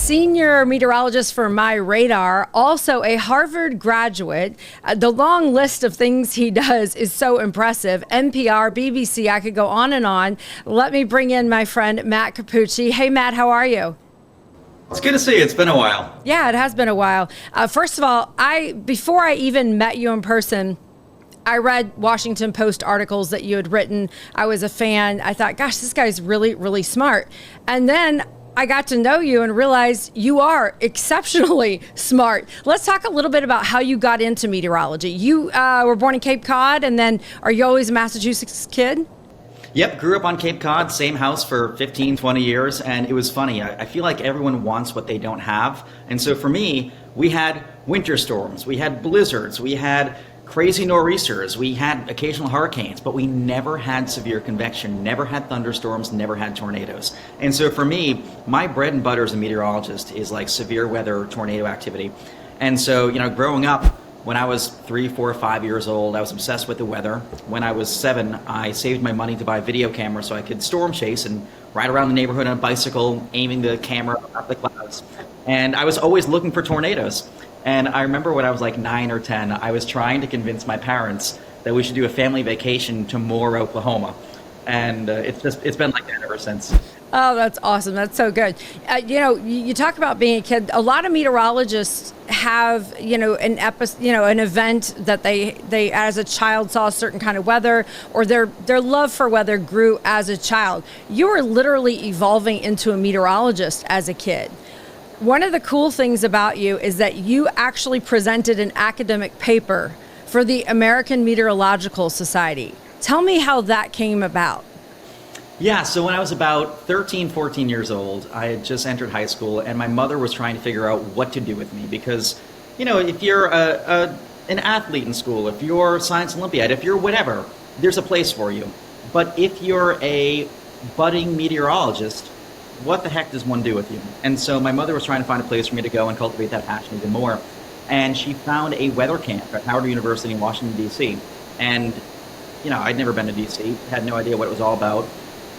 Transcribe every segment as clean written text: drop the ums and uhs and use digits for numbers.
senior meteorologist for my radar, also a Harvard graduate. The long list of things he does is so impressive. NPR, BBC, I could go on and on. Let me bring in my friend, Matt Capucci. Hey, Matt, how are you? It's good to see you. It's been a while. Yeah, it has been a while. First of all, before I even met you in person, I read Washington Post articles that you had written. I was a fan. I thought, gosh, this guy's really, really smart. And then I got to know you and realized you are exceptionally smart. Let's talk a little bit about how you got into meteorology. You were born in Cape Cod, and then are you always a Massachusetts kid? Yep, grew up on Cape Cod, same house for 15, 20 years, and it was funny. I feel like everyone wants what they don't have. And so for me, we had winter storms, we had blizzards, we had crazy nor'easters, we had occasional hurricanes, but we never had severe convection, never had thunderstorms, never had tornadoes. And so for me, my bread and butter as a meteorologist is like severe weather, tornado activity. And so, growing up, when I was 3, 4, 5 years old, I was obsessed with the weather. When I was 7, I saved my money to buy a video camera so I could storm chase and ride around the neighborhood on a bicycle, aiming the camera at the clouds. And I was always looking for tornadoes. And I remember when I was like 9 or 10, I was trying to convince my parents that we should do a family vacation to Moore, Oklahoma. And it's been like that ever since. Oh, that's awesome. That's so good. You talk about being a kid. A lot of meteorologists have, an event that they as a child saw a certain kind of weather, or their love for weather grew as a child. You were literally evolving into a meteorologist as a kid. One of the cool things about you is that you actually presented an academic paper for the American Meteorological Society. Tell me how that came about. Yeah, so when I was about 13, 14 years old, I had just entered high school, and my mother was trying to figure out what to do with me because, if you're an athlete in school, if you're Science Olympiad, if you're whatever, there's a place for you. But if you're a budding meteorologist, what the heck does one do with you? And so my mother was trying to find a place for me to go and cultivate that passion even more. And she found a weather camp at Howard University in Washington, D.C. And, I'd never been to D.C., had no idea what it was all about.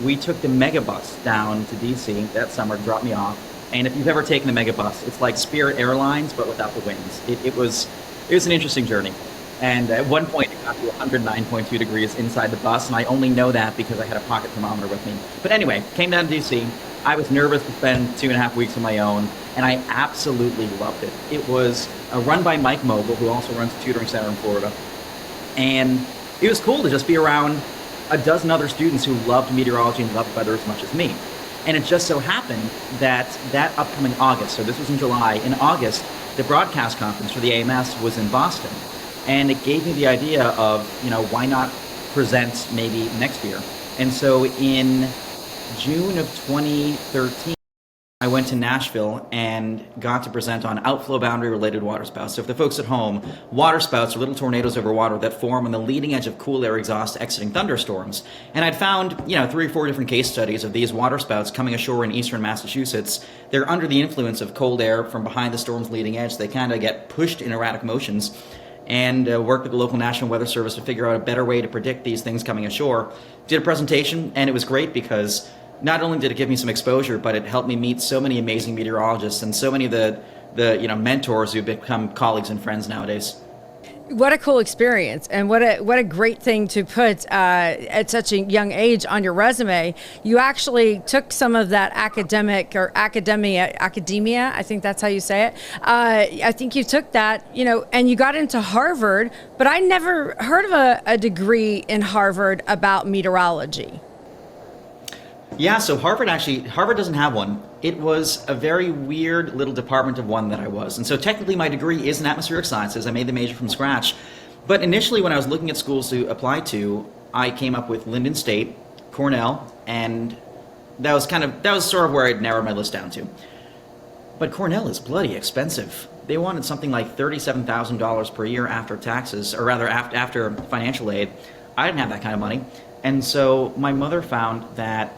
We took the megabus down to D.C. that summer to drop me off. And if you've ever taken the megabus, it's like Spirit Airlines, but without the wings. It was an interesting journey. And at one point, it got to 109.2 degrees inside the bus, and I only know that because I had a pocket thermometer with me. But anyway, came down to D.C., I was nervous to spend 2.5 weeks on my own, and I absolutely loved it. It was run by Mike Mogul, who also runs a tutoring center in Florida. And it was cool to just be around a dozen other students who loved meteorology and loved weather as much as me. And it just so happened that upcoming August, so this was in July, in August, the broadcast conference for the AMS was in Boston. And it gave me the idea of, why not present maybe next year? And so in June of 2013, I went to Nashville and got to present on outflow boundary related waterspouts. So for the folks at home, waterspouts are little tornadoes over water that form on the leading edge of cool air exhaust exiting thunderstorms. And I'd found, 3 or 4 different case studies of these waterspouts coming ashore in eastern Massachusetts. They're under the influence of cold air from behind the storm's leading edge. They kind of get pushed in erratic motions. And worked with the local National Weather Service to figure out a better way to predict these things coming ashore. Did a presentation, and it was great because not only did it give me some exposure, but it helped me meet so many amazing meteorologists and so many of the mentors who've become colleagues and friends nowadays. What a cool experience, and what a great thing to put at such a young age on your resume. You actually took some of that academia, I think that's how you say it. I think you took that, and you got into Harvard, but I never heard of a degree in Harvard about meteorology. Yeah, so Harvard doesn't have one. It was a very weird little department of one that I was. And so technically my degree is in atmospheric sciences. I made the major from scratch. But initially when I was looking at schools to apply to, I came up with Lyndon State, Cornell, and that was sort of where I'd narrowed my list down to. But Cornell is bloody expensive. They wanted something like $37,000 per year after taxes, or rather after financial aid. I didn't have that kind of money. And so my mother found that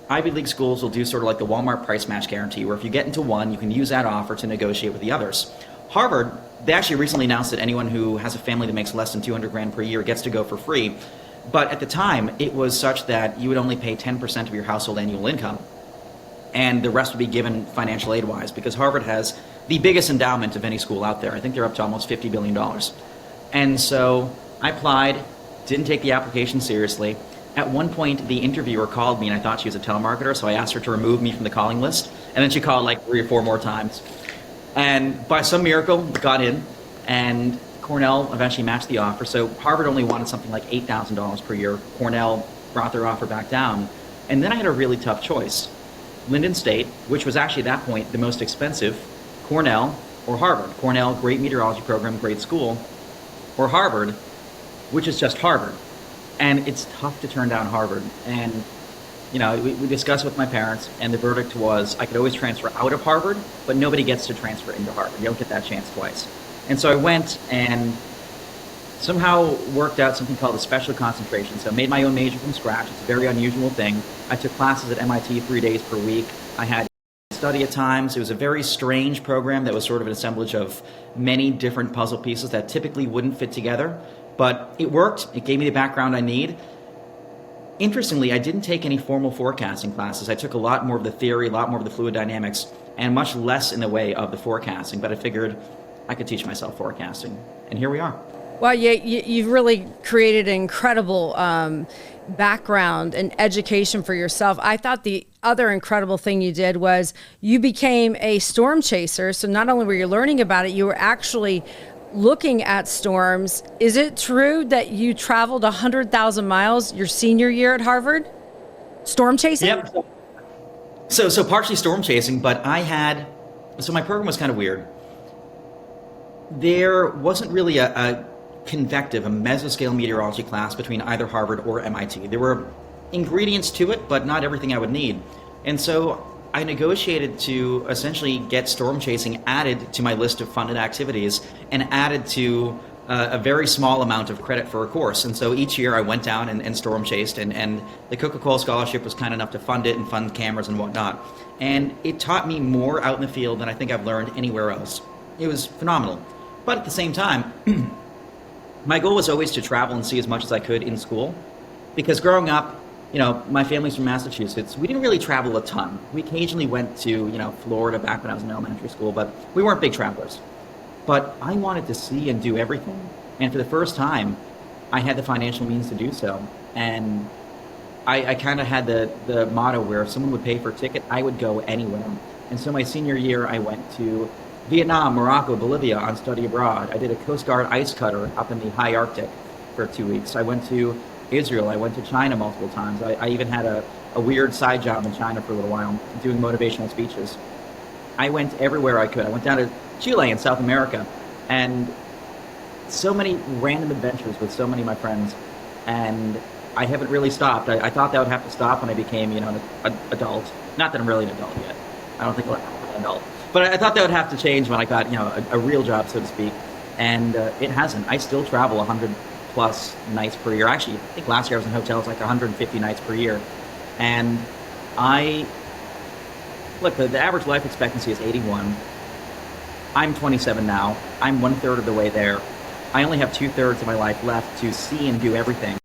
Ivy League schools will do sort of like the Walmart price match guarantee, where if you get into one, you can use that offer to negotiate with the others. Harvard, they actually recently announced that anyone who has a family that makes less than $200,000 per year gets to go for free. But at the time, it was such that you would only pay 10% of your household annual income. and the rest would be given financial aid wise, because Harvard has the biggest endowment of any school out there. I think they're up to almost $50 billion. And so I applied, didn't take the application seriously. At one point, the interviewer called me, and I thought she was a telemarketer, so I asked her to remove me from the calling list. And then she called like 3 or 4 more times. And by some miracle, got in, and Cornell eventually matched the offer. So Harvard only wanted something like $8,000 per year. Cornell brought their offer back down. And then I had a really tough choice. Lyndon State, which was actually at that point the most expensive, Cornell or Harvard. Cornell, great meteorology program, great school, or Harvard, which is just Harvard. And it's tough to turn down Harvard. And, you know, we discussed with my parents, and the verdict was I could always transfer out of Harvard, but nobody gets to transfer into Harvard. You don't get that chance twice. And so I went and somehow worked out something called a special concentration. So I made my own major from scratch. It's a very unusual thing. I took classes at MIT 3 days per week. I had study at times. It was a very strange program that was sort of an assemblage of many different puzzle pieces that typically wouldn't fit together. But it worked. It gave me the background I need. Interestingly, I didn't take any formal forecasting classes. I took a lot more of the theory, a lot more of the fluid dynamics, and much less in the way of the forecasting. But I figured I could teach myself forecasting. And here we are. Well, you've really created an incredible background and education for yourself. I thought the other incredible thing you did was you became a storm chaser. So not only were you learning about it, you were actually looking at storms. Is it true that you traveled 100,000 miles your senior year at Harvard? Storm chasing? Yep. So partially storm chasing, but so my program was kind of weird. There wasn't really a convective, a mesoscale meteorology class between either Harvard or MIT. There were ingredients to it, but not everything I would need. And so I negotiated to essentially get storm chasing added to my list of funded activities and added to a very small amount of credit for a course. And so each year I went down and storm chased, and the Coca-Cola Scholarship was kind enough to fund it and fund cameras and whatnot. And it taught me more out in the field than I think I've learned anywhere else. It was phenomenal. But at the same time, my goal was always to travel and see as much as I could in school, because growing up, you know, my family's from Massachusetts. We didn't really travel a ton. We occasionally went to, you know, Florida back when I was in elementary school, but we weren't big travelers. But I wanted to see and do everything. And for the first time, I had the financial means to do so. And I kind of had the motto where if someone would pay for a ticket, I would go anywhere. And so my senior year, I went to Vietnam, Morocco, Bolivia on study abroad. I did a Coast Guard ice cutter up in the high Arctic for 2 weeks. I went to Israel. I went to China multiple times. I even had a weird side job in China for a little while, doing motivational speeches. I went everywhere I could. I went down to Chile in South America, and so many random adventures with so many of my friends, and I haven't really stopped. I thought that would have to stop when I became, you know, an adult. Not that I'm really an adult yet. I don't think I'm an adult. But I thought that would have to change when I got, you know, a real job, so to speak. And it hasn't. I still travel 100 plus nights per year. Actually, I think last year I was in hotels like 150 nights per year. And the average life expectancy is 81. I'm 27 now. I'm 1/3 of the way there. I only have 2/3 of my life left to see and do everything.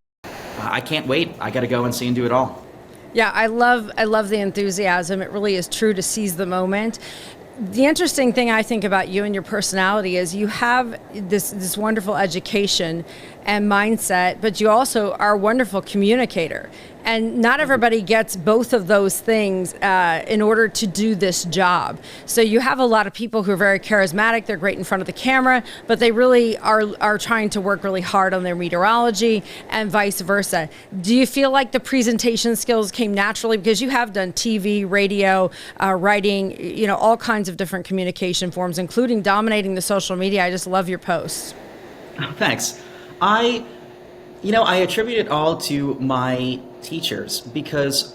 I can't wait. I got to go and see and do it all. Yeah, I love the enthusiasm. It really is true to seize the moment. The interesting thing I think about you and your personality is you have this wonderful education and mindset, but you also are a wonderful communicator. And not everybody gets both of those things in order to do this job. So you have a lot of people who are very charismatic, they're great in front of the camera, but they really are trying to work really hard on their meteorology and vice versa. Do you feel like the presentation skills came naturally because you have done TV, radio, writing, you know, all kinds of different communication forms, including dominating the social media? I just love your posts. Oh, thanks. I attribute it all to my teachers because,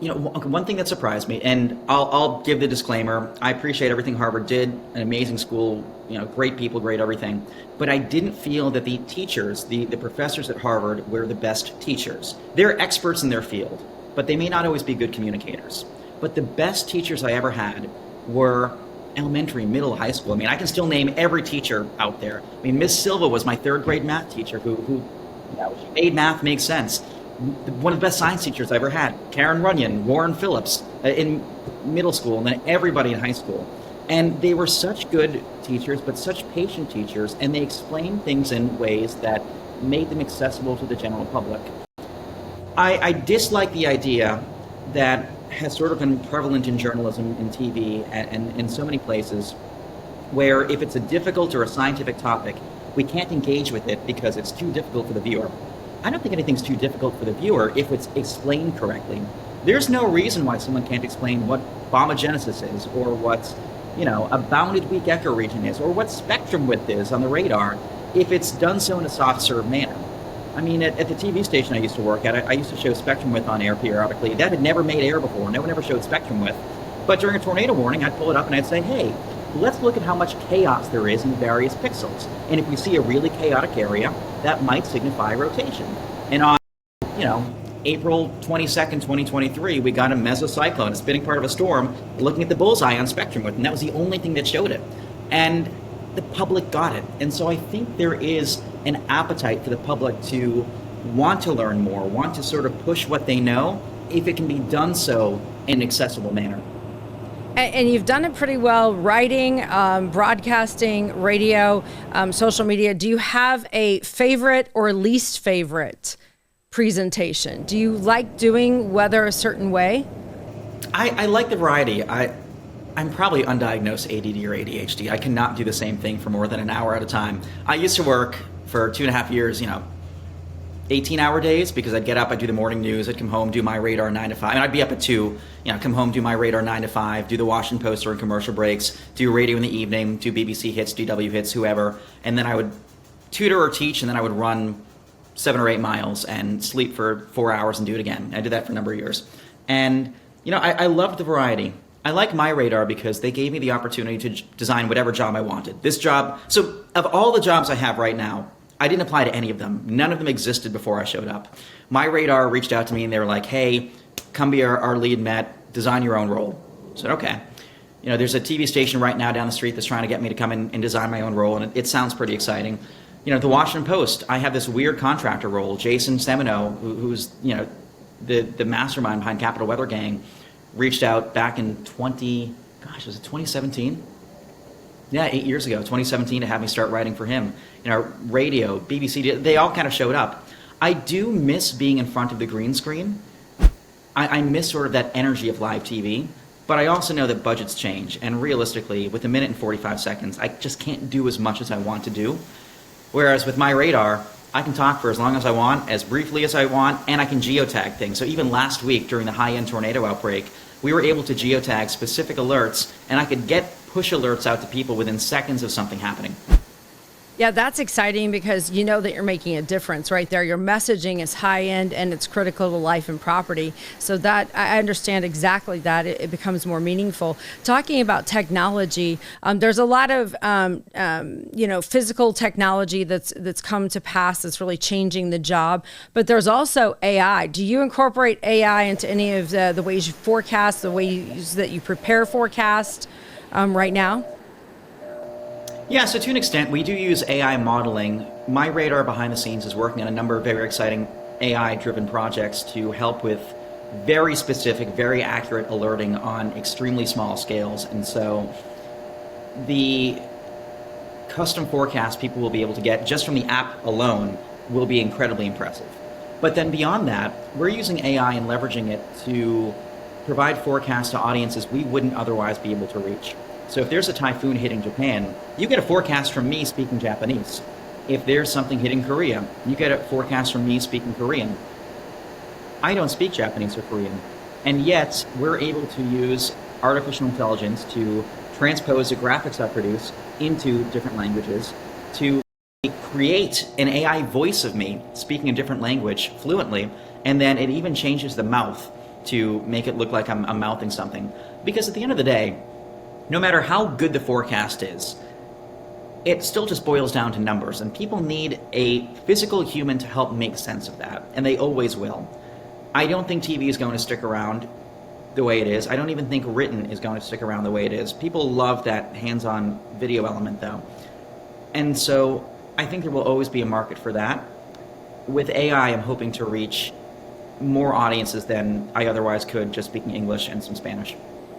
you know, one thing that surprised me, and I'll give the disclaimer, I appreciate everything Harvard did, an amazing school, you know, great people, great everything, but I didn't feel that the teachers, the professors at Harvard were the best teachers. They're experts in their field, but they may not always be good communicators. But the best teachers I ever had were elementary, middle, high school. I mean, I can still name every teacher out there. I mean, Miss Silva was my 3rd grade math teacher who she made math make sense. one of the best science teachers I ever had, Karen Runyon, Warren Phillips, in middle school, and then everybody in high school. And they were such good teachers, but such patient teachers, and they explained things in ways that made them accessible to the general public. I dislike the idea that has sort of been prevalent in journalism, in TV, and in so many places, where if it's a difficult or a scientific topic, we can't engage with it because it's too difficult for the viewer. I don't think anything's too difficult for the viewer if it's explained correctly. There's no reason why someone can't explain what bombogenesis is, or what, a bounded weak echo region is, or what spectrum width is on the radar, if it's done so in a soft serve manner. I mean, at the TV station I used to work at, I used to show spectrum width on air periodically. That had never made air before. No one ever showed spectrum width. But during a tornado warning, I'd pull it up and I'd say, hey, let's look at how much chaos there is in various pixels. And if we see a really chaotic area, that might signify rotation. And on, April 22nd, 2023, we got a mesocyclone, a spinning part of a storm, looking at the bullseye on spectrum width, and that was the only thing that showed it. And the public got it. And so I think there is an appetite for the public to want to learn more, want to sort of push what they know, if it can be done so in an accessible manner. And you've done it pretty well, writing, broadcasting, radio, social media. Do you have a favorite or least favorite presentation? Do you like doing weather a certain way? I like the variety. I'm probably undiagnosed ADD or ADHD. I cannot do the same thing for more than an hour at a time. I used to work for 2.5 years, 18-hour days, because I'd get up, I'd do the morning news, I'd come home, do my radar 9 to 5. And I'd be up at 2, come home, do my radar 9 to 5, do the Washington Post during commercial breaks, do radio in the evening, do BBC hits, DW hits, whoever. And then I would tutor or teach, and then I would run 7 or 8 miles and sleep for 4 hours and do it again. I did that for a number of years. And, I loved the variety. I like my radar because they gave me the opportunity to design whatever job I wanted. This job, so of all the jobs I have right now, I didn't apply to any of them. None of them existed before I showed up. My radar reached out to me and they were like, hey, come be our lead Met, design your own role. I said, okay. There's a TV station right now down the street that's trying to get me to come in and design my own role, and it sounds pretty exciting. The Washington Post, I have this weird contractor role. Jason Semino, who's, the mastermind behind Capital Weather Gang, reached out back in 2017? Yeah, 8 years ago, 2017, to have me start writing for him. Radio, BBC, they all kind of showed up. I do miss being in front of the green screen. I miss sort of that energy of live TV, but I also know that budgets change, and realistically, with 1 minute and 45 seconds, I just can't do as much as I want to do. Whereas with my radar, I can talk for as long as I want, as briefly as I want, and I can geotag things. So even last week during the high-end tornado outbreak, we were able to geotag specific alerts, and I could get push alerts out to people within seconds of something happening. Yeah, that's exciting because you know that you're making a difference right there. Your messaging is high end and it's critical to life and property. So that I understand exactly that. It becomes more meaningful. Talking about technology, there's a lot of physical technology that's come to pass that's really changing the job. But there's also AI. Do you incorporate AI into any of the ways you forecast, the ways that you prepare forecast right now? Yeah, so to an extent, we do use AI modeling. My radar behind the scenes is working on a number of very exciting AI-driven projects to help with very specific, very accurate alerting on extremely small scales. And so the custom forecast people will be able to get just from the app alone will be incredibly impressive. But then beyond that, we're using AI and leveraging it to provide forecasts to audiences we wouldn't otherwise be able to reach. So if there's a typhoon hitting Japan, you get a forecast from me speaking Japanese. If there's something hitting Korea, you get a forecast from me speaking Korean. I don't speak Japanese or Korean, and yet we're able to use artificial intelligence to transpose the graphics I produce into different languages, to create an AI voice of me speaking a different language fluently, and then it even changes the mouth to make it look like I'm mouthing something. Because at the end of the day, no matter how good the forecast is, it still just boils down to numbers, and people need a physical human to help make sense of that, and they always will. I don't think TV is going to stick around the way it is. I don't even think written is going to stick around the way it is. People love that hands-on video element, though. And so I think there will always be a market for that. With AI, I'm hoping to reach more audiences than I otherwise could just speaking English and some Spanish.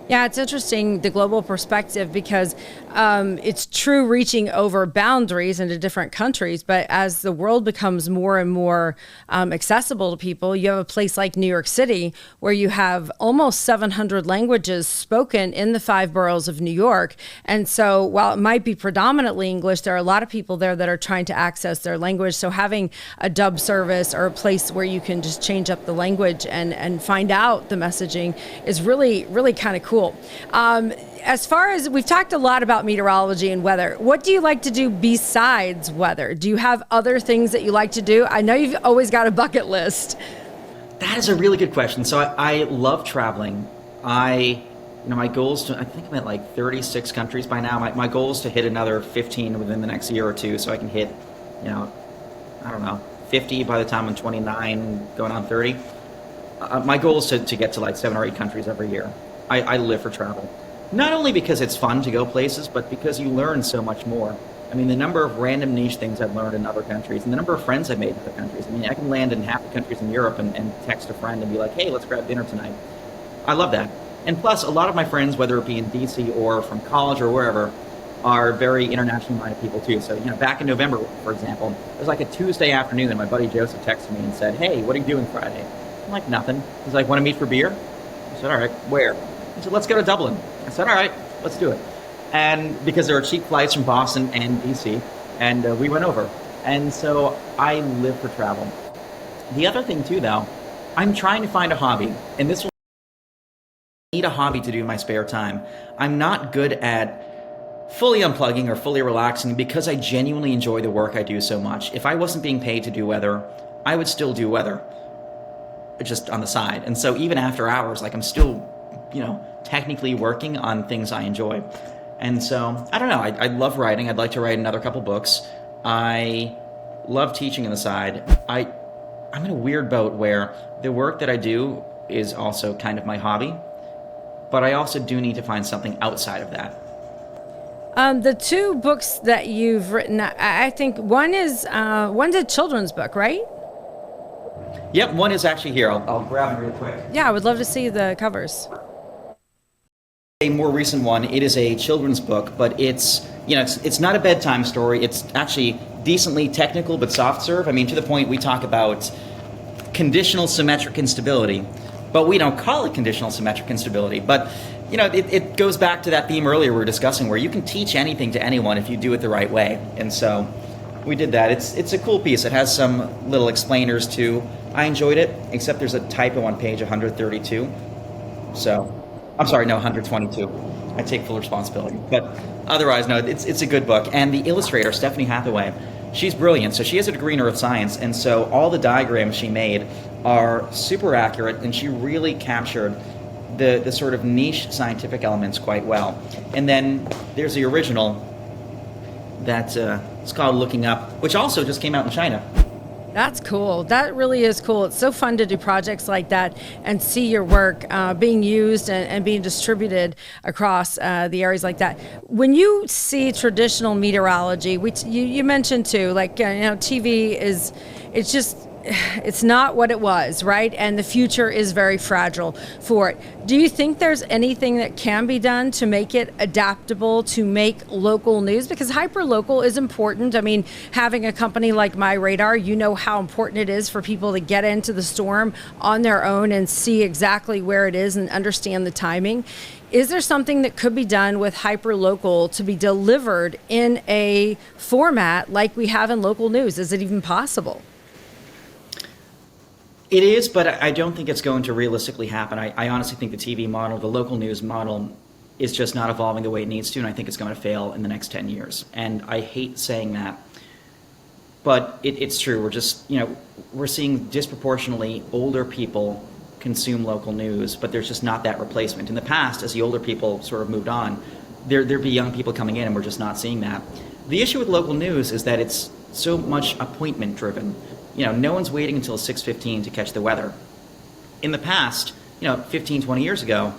Yeah, it's interesting, the global perspective, because it's true reaching over boundaries into different countries. But as the world becomes more and more accessible to people, you have a place like New York City where you have almost 700 languages spoken in the 5 boroughs of New York. And so while it might be predominantly English, there are a lot of people there that are trying to access their language. So having a dub service or a place where you can just change up the language and find out the messaging is really, really kind of cool. As far as we've talked a lot about meteorology and weather, what do you like to do besides weather? Do you have other things that you like to do? I know you've always got a bucket list. That is a really good question. So I love traveling. My goal is to, I think I'm at like 36 countries by now. My goal is to hit another 15 within the next year or two, so I can hit, I don't know, 50 by the time I'm 29, going on 30. My goal is to get to like 7 or 8 countries every year. I live for travel. Not only because it's fun to go places, but because you learn so much more. I mean, the number of random niche things I've learned in other countries and the number of friends I've made in other countries. I mean, I can land in half the countries in Europe and text a friend and be like, hey, let's grab dinner tonight. I love that. And plus, a lot of my friends, whether it be in DC or from college or wherever, are very internationally minded people too. So, back in November, for example, it was like a Tuesday afternoon and my buddy Joseph texted me and said, hey, what are you doing Friday? I'm like, nothing. He's like, want to meet for beer? I said, all right, where? He said, let's go to Dublin. I said, all right, let's do it. And because there are cheap flights from Boston and DC, and we went over. And so I live for travel. The other thing too, though, I'm trying to find a hobby, and this will need a hobby to do in my spare time. I'm not good at fully unplugging or fully relaxing because I genuinely enjoy the work I do so much. If I wasn't being paid to do weather, I would still do weather, just on the side. And so even after hours, like I'm still technically working on things I enjoy. And so, I don't know, I love writing. I'd like to write another couple books. I love teaching on the side. I'm in a weird boat where the work that I do is also kind of my hobby, but I also do need to find something outside of that. The 2 books that you've written, I think one's a children's book, right? Yep, one is actually here. I'll grab it real quick. Yeah, I would love to see the covers. A more recent one, it is a children's book, but it's not a bedtime story. It's actually decently technical but soft serve. I mean, to the point we talk about conditional symmetric instability, but we don't call it conditional symmetric instability. But it goes back to that theme earlier we were discussing, where you can teach anything to anyone if you do it the right way. And so we did that. It's a cool piece. It has some little explainers too. I enjoyed it, except there's a typo on page 132. So, I'm sorry, no, 122. I take full responsibility. But otherwise, no, it's a good book. And the illustrator, Stephanie Hathaway, she's brilliant. So she has a degree in Earth Science, and so all the diagrams she made are super accurate, and she really captured the sort of niche scientific elements quite well. And then there's the original that it's called Looking Up, which also just came out in China. That's cool. That really is cool. It's so fun to do projects like that and see your work being used and being distributed across the areas like that. When you see traditional meteorology, which you mentioned too, like TV it's not what it was, right? And the future is very fragile for it. Do you think there's anything that can be done to make it adaptable, to make local news? Because hyperlocal is important. I mean, having a company like My Radar, you know how important it is for people to get into the storm on their own and see exactly where it is and understand the timing. Is there something that could be done with hyperlocal to be delivered in a format like we have in local news? Is it even possible? It is, but I don't think it's going to realistically happen. I honestly think the TV model, the local news model, is just not evolving the way it needs to, and I think it's going to fail in the next 10 years. And I hate saying that, but it's true. We're just, we're seeing disproportionately older people consume local news, but there's just not that replacement. In the past, as the older people sort of moved on, there'd be young people coming in, and we're just not seeing that. The issue with local news is that it's so much appointment driven. No one's waiting until 6:15 to catch the weather. In the past, 15, 20 years ago,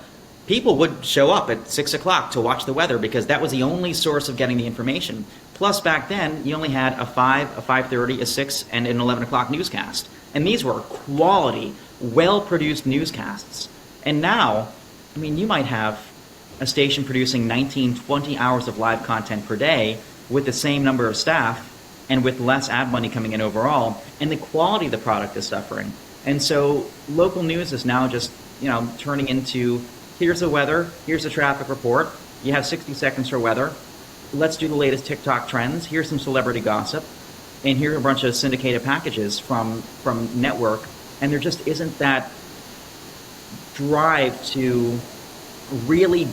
people would show up at 6 o'clock to watch the weather because that was the only source of getting the information. Plus, back then, you only had a 5, a 5:30, a 6, and an 11 o'clock newscast. And these were quality, well-produced newscasts. And now, I mean, you might have a station producing 19, 20 hours of live content per day with the same number of staff and with less ad money coming in overall, and the quality of the product is suffering. And so local news is now just, turning into, here's the weather, here's the traffic report, you have 60 seconds for weather, let's do the latest TikTok trends, here's some celebrity gossip, and here are a bunch of syndicated packages from network, and there just isn't that drive to really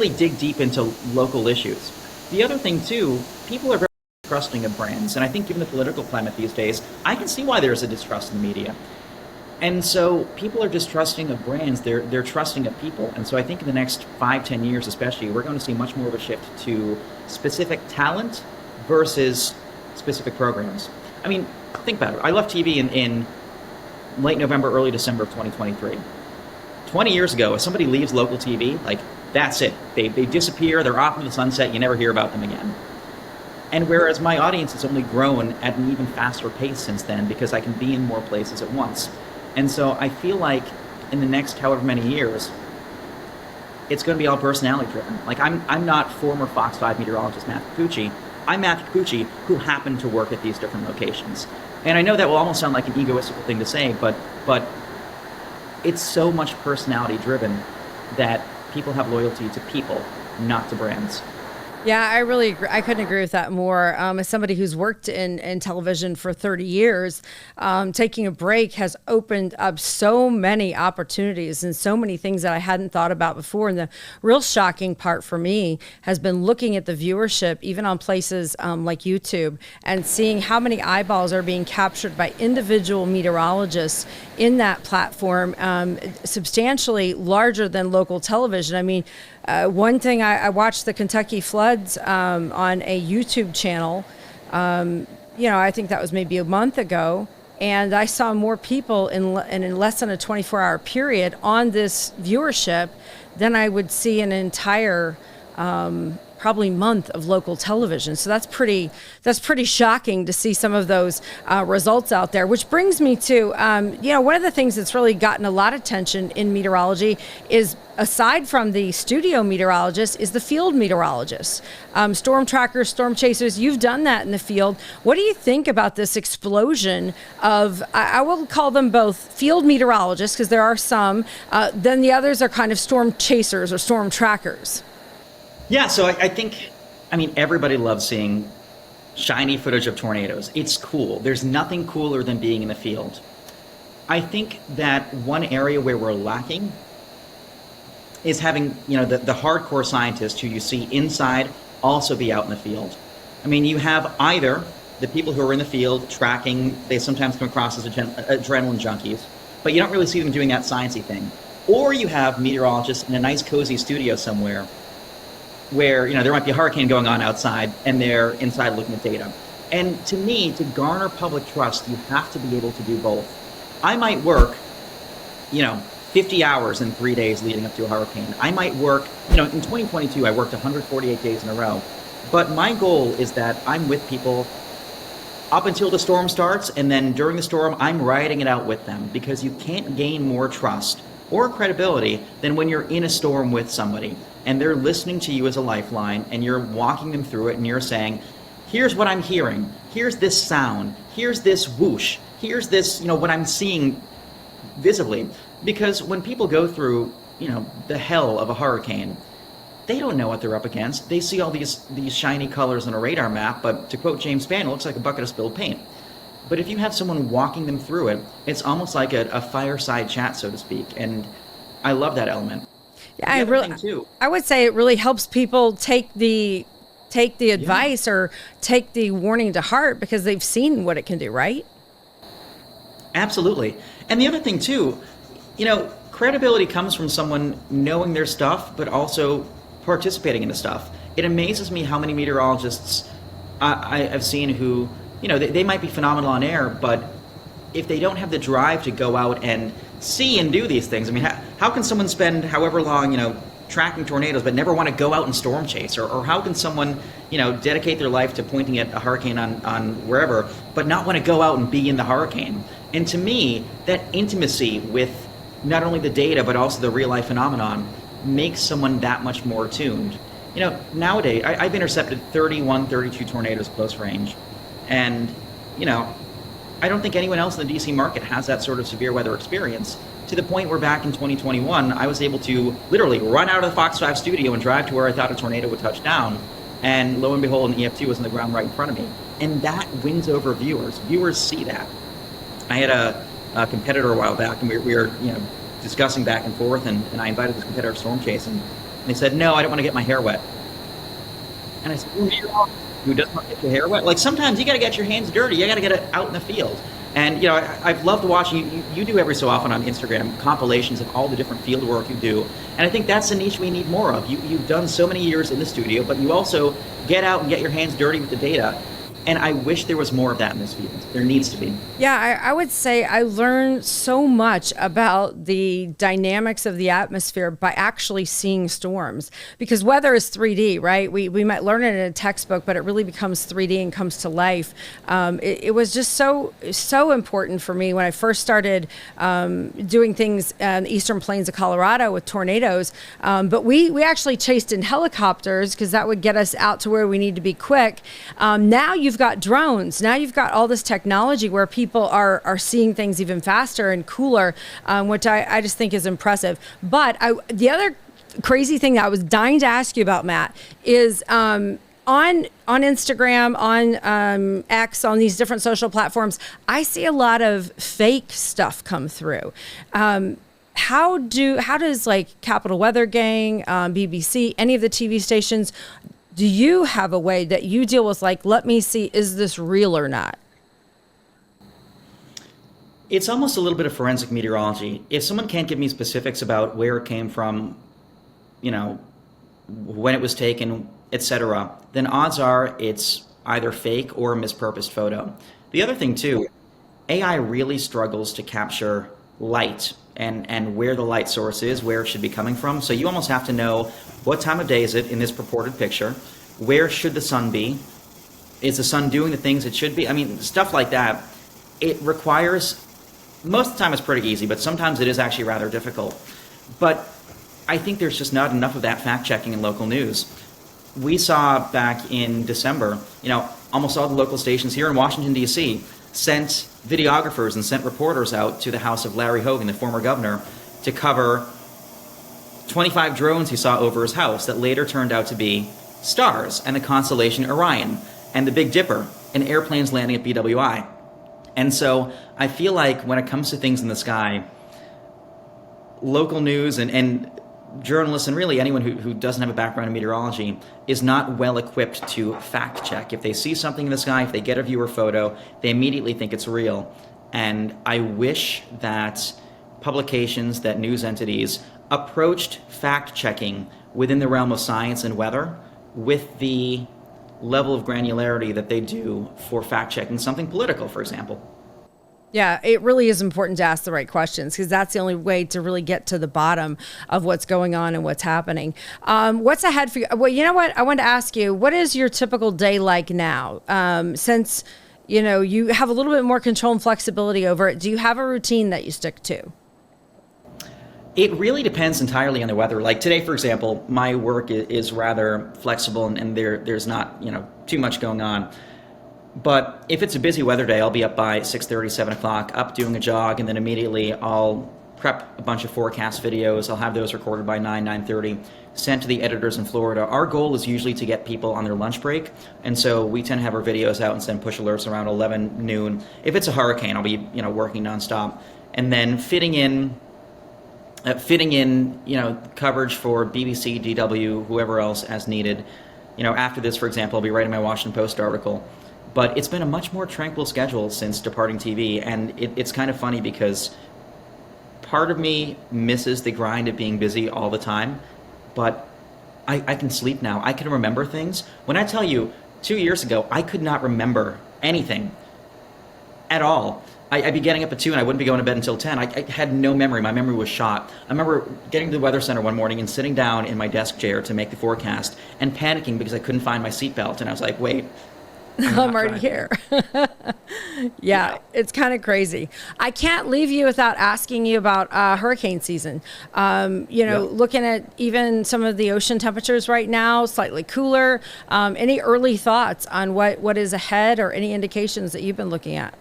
dig deep into local issues. The other thing too, people are very trusting of brands, and I think given the political climate these days, I can see why there's a distrust in the media. And so people are distrusting of brands, they're trusting of people. And so I think in the next 5-10 years especially, we're going to see much more of a shift to specific talent versus specific programs. I mean, think about it. I left TV in late November, early December of 2023. 20 years ago, if somebody leaves local TV, like, that's it. They disappear, they're off into the sunset, you never hear about them again. And whereas my audience has only grown at an even faster pace since then because I can be in more places at once. And so I feel like in the next however many years, it's going to be all personality driven. Like, I'm not former Fox 5 meteorologist Matt Capucci. I'm Matt Capucci who happened to work at these different locations. And I know that will almost sound like an egoistical thing to say, but it's so much personality driven that people have loyalty to people, not to brands. Yeah, I really agree. I couldn't agree with that more. As somebody who's worked in television for 30 years, taking a break has opened up so many opportunities and so many things that I hadn't thought about before. And the real shocking part for me has been looking at the viewership, even on places like YouTube, and seeing how many eyeballs are being captured by individual meteorologists in that platform, substantially larger than local television. I mean, one thing, I watched the Kentucky floods on a YouTube channel. I think that was maybe a month ago, and I saw more people in less than a 24-hour period on this viewership than I would see an entire probably month of local television. So that's pretty shocking to see some of those results out there, which brings me to, one of the things that's really gotten a lot of attention in meteorology is, aside from the studio meteorologists, is the field meteorologists. Storm trackers, storm chasers, you've done that in the field. What do you think about this explosion of, I will call them both field meteorologists, because there are some, then the others are kind of storm chasers or storm trackers? Yeah, so I think, everybody loves seeing shiny footage of tornadoes. It's cool. There's nothing cooler than being in the field. I think that one area where we're lacking is having, the hardcore scientists who you see inside also be out in the field. You have either the people who are in the field tracking, they sometimes come across as adrenaline junkies, but you don't really see them doing that sciencey thing. Or you have meteorologists in a nice cozy studio somewhere where, there might be a hurricane going on outside and they're inside looking at data. And to me, to garner public trust, you have to be able to do both. I might work, 50 hours in 3 days leading up to a hurricane. I might work, in 2022, I worked 148 days in a row. But my goal is that I'm with people up until the storm starts, and then during the storm, I'm riding it out with them, because you can't gain more trust or credibility than when you're in a storm with somebody and they're listening to you as a lifeline and you're walking them through it and you're saying, here's what I'm hearing, here's this sound, here's this whoosh, here's this, what I'm seeing visibly. Because when people go through, the hell of a hurricane, they don't know what they're up against. They see all these shiny colors on a radar map, but to quote James Spann, it looks like a bucket of spilled paint. But if you have someone walking them through it, it's almost like a fireside chat, so to speak. And I love that element. Yeah, I would say it really helps people take the advice or take the warning to heart, because they've seen what it can do, right? Absolutely. And the other thing too, credibility comes from someone knowing their stuff, but also participating in the stuff. It amazes me how many meteorologists I've seen who, they might be phenomenal on air, but if they don't have the drive to go out and see and do these things, how can someone spend however long, tracking tornadoes, but never want to go out and storm chase? Or how can someone, dedicate their life to pointing at a hurricane on wherever, but not want to go out and be in the hurricane. And to me, that intimacy with not only the data, but also the real life phenomenon makes someone that much more attuned. Nowadays, I've intercepted 31, 32 tornadoes close range. And, I don't think anyone else in the DC market has that sort of severe weather experience, to the point where back in 2021, I was able to literally run out of the Fox 5 studio and drive to where I thought a tornado would touch down. And lo and behold, an EF2 was on the ground right in front of me. And that wins over viewers. Viewers see that. I had a competitor a while back, and we were discussing back and forth, and I invited this competitor to storm chase, and they said, no, I don't want to get my hair wet. And I said, who doesn't want to get your hair wet? Like, sometimes you got to get your hands dirty. You got to get it out in the field. And I've loved watching you do every so often on Instagram compilations of all the different field work you do. And I think that's the niche we need more of. You've done so many years in the studio, but you also get out and get your hands dirty with the data. And I wish there was more of that in this field. There needs to be. Yeah, I would say I learned so much about the dynamics of the atmosphere by actually seeing storms, because weather is 3D, right? We might learn it in a textbook, but it really becomes 3D and comes to life. It was just so important for me when I first started doing things in the eastern plains of Colorado with tornadoes. But we actually chased in helicopters because that would get us out to where we need to be quick. Now you've got drones. Now you've got all this technology where people are seeing things even faster and cooler, which I just think is impressive. But the other crazy thing that I was dying to ask you about, Matt, is on Instagram, on X, on these different social platforms, I see a lot of fake stuff come through. How does like Capital Weather Gang, BBC, any of the TV stations, do you have a way that you deal with, like, let me see, is this real or not? It's almost a little bit of forensic meteorology. If someone can't give me specifics about where it came from, when it was taken, etc., then odds are it's either fake or a mispurposed photo. The other thing too, AI really struggles to capture light and where the light source is, where it should be coming from. So you almost have to know what time of day is it in this purported picture, where should the sun be, is the sun doing the things it should be? I mean, stuff like that. It requires, most of the time it's pretty easy, but sometimes it is actually rather difficult. But I think there's just not enough of that fact checking in local news. We saw back in December, almost all the local stations here in Washington, D.C. sent videographers and sent reporters out to the house of Larry Hogan, the former governor, to cover 25 drones he saw over his house that later turned out to be stars and the constellation Orion and the Big Dipper and airplanes landing at BWI. And so I feel like when it comes to things in the sky, local news and journalists and really anyone who doesn't have a background in meteorology is not well equipped to fact check. If they see something in the sky, if they get a viewer photo, they immediately think it's real. And I wish that publications, that news entities approached fact checking within the realm of science and weather with the level of granularity that they do for fact checking something political, for example. Yeah, it really is important to ask the right questions, because that's the only way to really get to the bottom of what's going on and what's happening. What's ahead for you? Well, you know what? I wanted to ask you, what is your typical day like now? Since, you have a little bit more control and flexibility over it, do you have a routine that you stick to? It really depends entirely on the weather. Like today, for example, my work is rather flexible and there's not, too much going on. But if it's a busy weather day, I'll be up by 6:30, 7 o'clock, up doing a jog, and then immediately I'll prep a bunch of forecast videos. I'll have those recorded by 9:30, sent to the editors in Florida. Our goal is usually to get people on their lunch break, and so we tend to have our videos out and send push alerts around 11 noon. If it's a hurricane, I'll be working nonstop, and then fitting in coverage for BBC, DW, whoever else as needed. After this, for example, I'll be writing my Washington Post article. But it's been a much more tranquil schedule since departing TV, and it's kind of funny because part of me misses the grind of being busy all the time, but I can sleep now. I can remember things. When I tell you, 2 years ago, I could not remember anything at all. I'd be getting up at 2 and I wouldn't be going to bed until 10. I had no memory. My memory was shot. I remember getting to the Weather Center one morning and sitting down in my desk chair to make the forecast and panicking because I couldn't find my seatbelt. And I was like, wait, I'm already here. Yeah, it's kind of crazy. I can't leave you without asking you about hurricane season. Looking at even some of the ocean temperatures right now, slightly cooler. Any early thoughts on what is ahead or any indications that you've been looking at?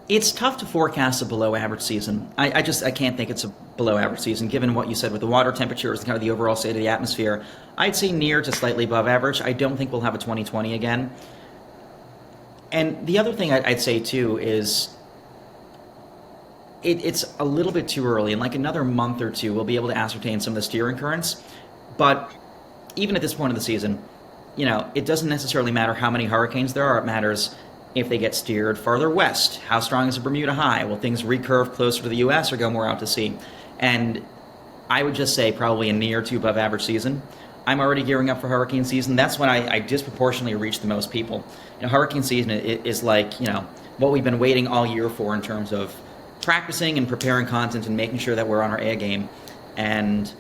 It's tough to forecast a below average season. I can't think it's a below average season given what you said with the water temperatures and kind of the overall state of the atmosphere. I'd say near to slightly above average. I don't think we'll have a 2020 again. And the other thing I'd say too is it's a little bit too early. In like another month or two, we'll be able to ascertain some of the steering currents. But even at this point of the season, it doesn't necessarily matter how many hurricanes there are. It matters if they get steered farther west. How strong is the Bermuda High? Will things recurve closer to the U.S. or go more out to sea? And I would just say probably a near to above average season. I'm already gearing up for hurricane season. That's when I disproportionately reach the most people. Hurricane season is like, what we've been waiting all year for in terms of practicing and preparing content and making sure that we're on our A game. And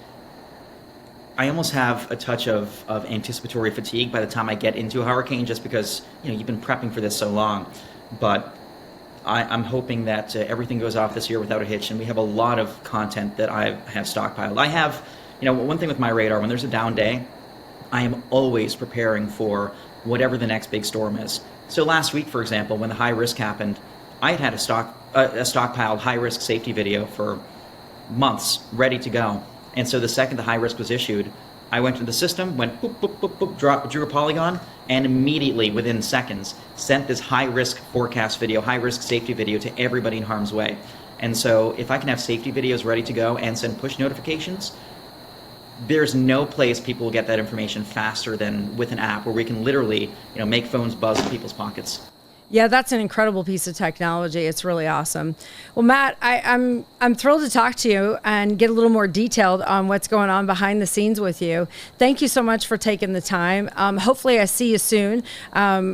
I almost have a touch of anticipatory fatigue by the time I get into a hurricane just because, you've been prepping for this so long. But I'm hoping that everything goes off this year without a hitch, and we have a lot of content that I have stockpiled. I have, one thing with my radar, when there's a down day, I am always preparing for whatever the next big storm is. So last week, for example, when the high risk happened, I had a stockpiled high risk safety video for months ready to go. And so the second the high risk was issued, I went to the system, went boop, boop, boop, boop, drew a polygon, and immediately, within seconds, sent this high risk forecast video, high risk safety video to everybody in harm's way. And so if I can have safety videos ready to go and send push notifications, there's no place people will get that information faster than with an app where we can literally, make phones buzz in people's pockets. Yeah, that's an incredible piece of technology. It's really awesome. Well, Matt, I'm thrilled to talk to you and get a little more detailed on what's going on behind the scenes with you. Thank you so much for taking the time. Hopefully I see you soon,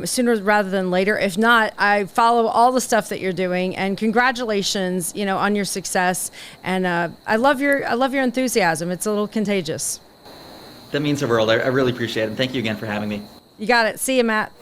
sooner rather than later. If not, I follow all the stuff that you're doing, and congratulations, on your success. And I love your enthusiasm. It's a little contagious. That means the world. I really appreciate it. And thank you again for having me. You got it. See you, Matt.